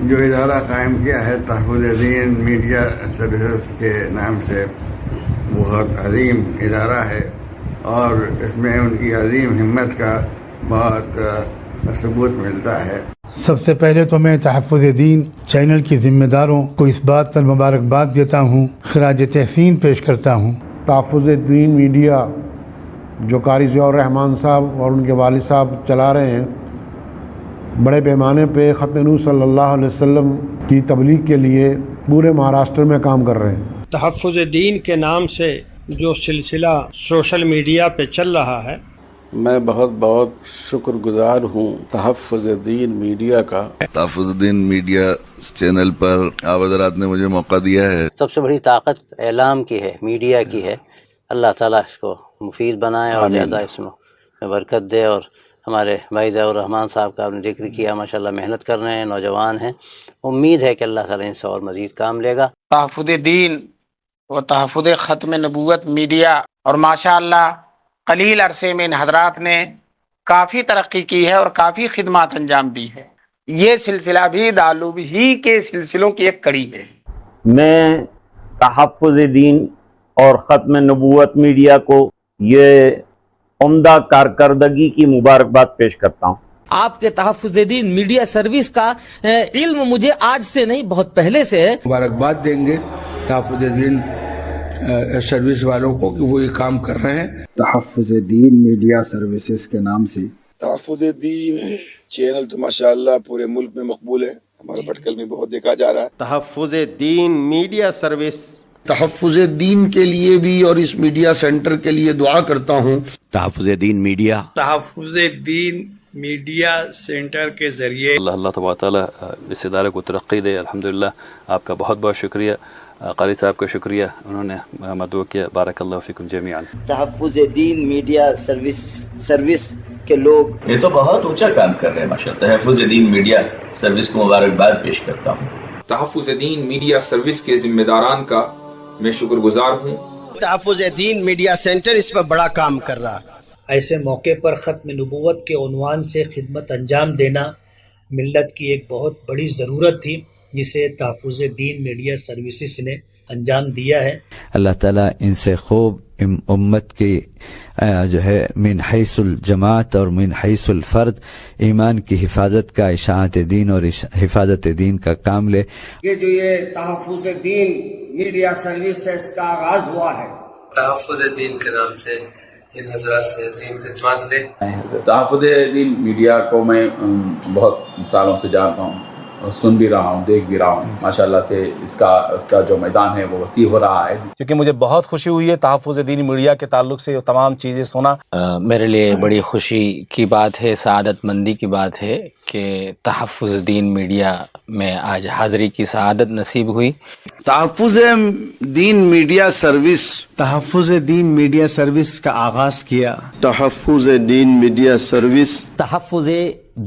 جو ادارہ قائم کیا ہے تحفظ دین میڈیا سروسز کے نام سے، بہت عظیم ادارہ ہے، اور اس میں ان کی عظیم ہمت کا بہت ثبوت ملتا ہے۔ سب سے پہلے تو میں تحفظ دین چینل کی ذمہ داروں کو اس بات پر مبارکباد دیتا ہوں، خراج تحسین پیش کرتا ہوں۔ تحفظ دین میڈیا جو قاری ضیاء الرحمن صاحب اور ان کے والد صاحب چلا رہے ہیں، بڑے پیمانے پہ ختم نور صلی اللہ علیہ وسلم کی تبلیغ کے لیے پورے مہاراشٹر میں کام کر رہے ہیں۔ تحفظ دین کے نام سے جو سلسلہ سوشل میڈیا پہ چل رہا ہے، میں بہت بہت شکر گزار ہوں تحفظ دین میڈیا کا۔ تحفظ دین میڈیا چینل پر آپ حضرات نے مجھے موقع دیا ہے۔ سب سے بڑی طاقت اعلام کی ہے، میڈیا کی ہے۔ اللہ تعالیٰ اس کو مفید بنائے اور زیادہ اس میں برکت دے۔ اور ہمارے بھائی ضیاء الرحمن صاحب کا آپ نے ذکر کیا، ماشاءاللہ محنت کر رہے ہیں، نوجوان ہیں، امید ہے کہ اللہ تعالیٰ ان سے اور مزید کام لے گا۔ تحفظ دین و تحفظ ختم نبوت میڈیا، اور ماشاءاللہ قلیل عرصے میں ان حضرات نے کافی ترقی کی ہے اور کافی خدمات انجام دی ہے۔ یہ سلسلہ بھی دارالعلوم ہی کے سلسلوں کی ایک کڑی ہے۔ میں تحفظ دین اور ختم نبوت میڈیا کو یہ عمدہ کارکردگی کی مبارکباد پیش کرتا ہوں۔ آپ کے تحفظ دین میڈیا سروس کا علم مجھے آج سے نہیں بہت پہلے سے ہے۔ مبارکباد دیں گے تحفظ دین سروس والوں کو کہ وہ یہ کام کر رہے ہیں۔ تحفظ دین میڈیا سروسز کے نام سے تحفظ دین چینل تو ماشاءاللہ پورے ملک میں مقبول ہے، ہمارا بھٹکل میں بہت دیکھا جا رہا ہے۔ تحفظ دین میڈیا سروس، تحفظ دین کے لیے بھی اور اس میڈیا سینٹر کے لیے دعا کرتا ہوں۔ تحفظ دین میڈیا، تحفظ دین میڈیا سینٹر کے ذریعے اللہ تبارک تعالیٰ اس ادارے کو ترقی دے۔ الحمدللہ آپ کا بہت بہت شکریہ، قاری صاحب کا شکریہ، انہوں نے مدعو کیا۔ بارک اللہ فیکم جمیعا۔ تحفظ دین میڈیا سروس کے لوگ یہ تو بہت اونچا کام کر رہے ہیں ماشاءاللہ۔ تحفظ دین میڈیا سروس کو مبارکباد پیش کرتا ہوں۔ تحفظ دین میڈیا سروس کے ذمہ داران کا میں شکر گزار ہوں۔ تحفظ دین میڈیا سینٹر اس پر بڑا کام کر رہا ہے۔ ایسے موقع پر ختم نبوت کے عنوان سے خدمت انجام دینا ملت کی ایک بہت بڑی ضرورت تھی، جسے تحفظ دین میڈیا سروسز نے انجام دیا ہے۔ اللہ تعالیٰ ان سے خوب امت کی جو ہے من حیث الجماعت اور من حیث الفرد ایمان کی حفاظت کا، اشاعت دین اور حفاظت دین کا کام لے۔ یہ جو تحفظ دین میڈیا سروسز کا آغاز ہوا ہے، تحفظ دین کے نام سے ان حضرات سے عظیم خدمات لے۔ تحفظ دین میڈیا کو میں بہت سالوں سے جانتا ہوں، سن بھی رہا ہوں، دیکھ بھی رہا ہوں، ماشاءاللہ سے اس کا جو میدان ہے وہ وسیع ہو رہا ہے۔ کیونکہ مجھے بہت خوشی ہوئی ہے تحفظ دین میڈیا کے تعلق سے تمام چیزیں سنا۔ میرے لیے بڑی خوشی کی بات ہے، سعادت مندی کی بات ہے کہ تحفظ دین میڈیا میں آج حاضری کی سعادت نصیب ہوئی۔ تحفظ دین میڈیا سروس، تحفظ دین میڈیا سروس کا آغاز کیا۔ تحفظ دین میڈیا سروس تحفظ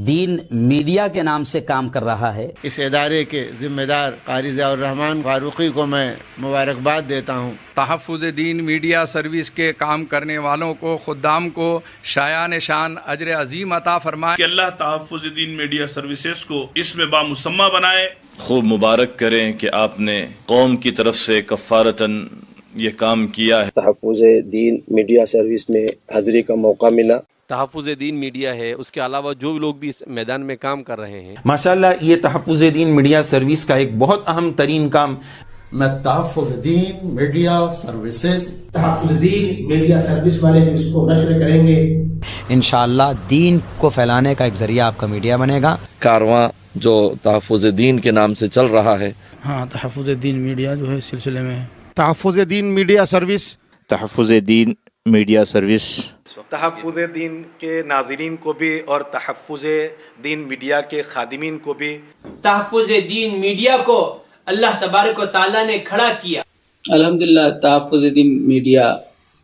دین میڈیا کے نام سے کام کر رہا ہے۔ اس ادارے کے ذمہ دار قاری ضیاء الرحمن فاروقی کو میں مبارکباد دیتا ہوں۔ تحفظ دین میڈیا سروس کے کام کرنے والوں کو، خدام کو شایان شان اجر عظیم عطا فرمائے۔ کہ اللہ تحفظ دین میڈیا سروسز کو اس میں بامسمہ بنائے۔ خوب مبارک کریں کہ آپ نے قوم کی طرف سے کفارتاً یہ کام کیا ہے۔ تحفظ دین میڈیا سروس میں حاضری کا موقع ملا۔ تحفظ دین میڈیا ہے، اس کے علاوہ جو لوگ بھی اس میدان میں کام کر رہے ہیں، ماشاءاللہ یہ تحفظ دین میڈیا سروس کا ایک بہت اہم ترین کام۔ میں تحفظ دین میڈیا سروسز، تحفظ دین میڈیا سروس والے اس کو نشر کریں گے۔ انشاءاللہ دین کو پھیلانے کا ایک ذریعہ آپ کا میڈیا بنے گا۔ کارواں جو تحفظ دین کے نام سے چل رہا ہے، ہاں تحفظ دین میڈیا جو ہے سلسلے میں تحفظ دین میڈیا سروس، تحفظ دین میڈیا سروس، تحفظ دین کے ناظرین کو بھی اور تحفظ دین میڈیا کے خادمین کو بھی۔ تحفظ دین میڈیا کو اللہ تبارک و تعالیٰ نے کھڑا کیا۔ الحمدللہ تحفظ دین میڈیا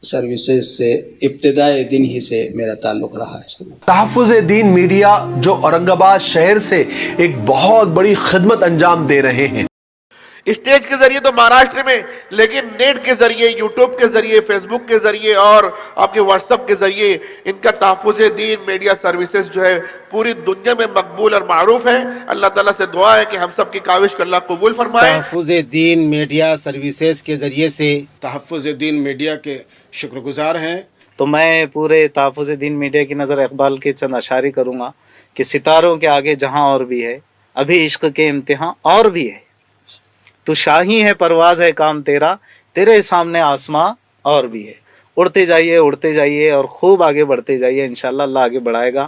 سروسز سے ابتدائے دن ہی سے میرا تعلق رہا ہے۔ تحفظ دین میڈیا جو اورنگ آباد شہر سے ایک بہت بڑی خدمت انجام دے رہے ہیں، اسٹیج کے ذریعے تو مہاراشٹر میں، لیکن نیٹ کے ذریعے، یوٹیوب کے ذریعے، فیس بک کے ذریعے اور آپ کے واٹس ایپ کے ذریعے ان کا تحفظ دین میڈیا سروسز جو ہے پوری دنیا میں مقبول اور معروف ہے۔ اللہ تعالیٰ سے دعا ہے کہ ہم سب کی کاوش کو اللہ قبول فرمائے۔ تحفظ دین میڈیا سروسز کے ذریعے سے تحفظ دین میڈیا کے شکر گزار ہیں۔ تو میں پورے تحفظ دین میڈیا کی نظر اقبال کے چند اشعار کروں گا کہ ستاروں کے آگے جہاں اور بھی ہے، ابھی عشق کے امتحان اور بھی ہے، تو شاہی ہے پرواز ہے کام تیرا، تیرے سامنے آسماں اور بھی ہے۔ اڑتے جائیے اور خوب آگے بڑھتے جائیے، انشاءاللہ اللہ آگے بڑھائے گا۔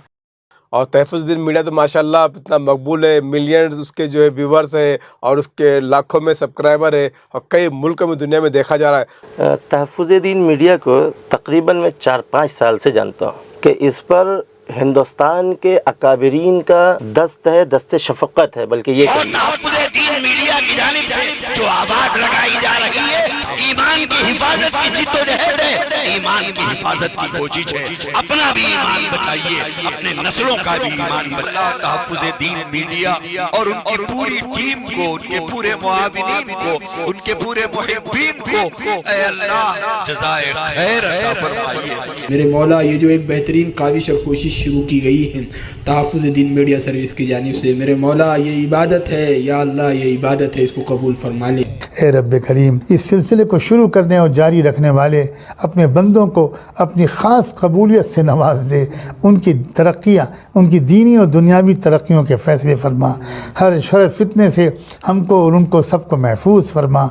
اور تحفظ دین میڈیا تو ماشاءاللہ اتنا مقبول ہے، ملینز اس کے جو ہے ویورز ہے اور اس کے لاکھوں میں سبسکرائبر ہے اور کئی ملکوں میں دنیا میں دیکھا جا رہا ہے۔ تحفظ دین میڈیا کو تقریباً میں 4-5 سال سے جانتا ہوں کہ اس پر ہندوستان کے اکابرین کا دست ہے، دست شفقت ہے، بلکہ یہ تحفظ دین میڈیا کی جانب سے جو آواز لگائی جا رہی ہے، ایمان کی حفاظت کی جدوجہد ہے، ایمان کی حفاظت کی کوشش ہے۔ اپنا بھی ایمان بچائیے، اپنے نسلوں کا بھی ایمان بچائیے۔ تحفظ دین میڈیا اور ان کی پوری ٹیم کو، ان کے پورے معاونین کو، ان کے پورے محبین کو اے اللہ جزائے خیر عطا فرمائیے۔ میرے مولا، یہ جو ایک بہترین کاوش اور کوشش شروع کی گئی ہے تحفظ دین میڈیا سروس کی جانب سے، میرے مولا یہ عبادت ہے، یا اللہ یہ عبادت ہے، اس کو قبول فرما لے۔ اے رب کریم، اس سلسلے کو شروع کرنے اور جاری رکھنے والے اپنے بندوں کو اپنی خاص قبولیت سے نواز دے، ان کی ترقیاں، ان کی دینی اور دنیاوی ترقیوں کے فیصلے فرما، ہر شر فتنے سے ہم کو اور ان کو سب کو محفوظ فرما۔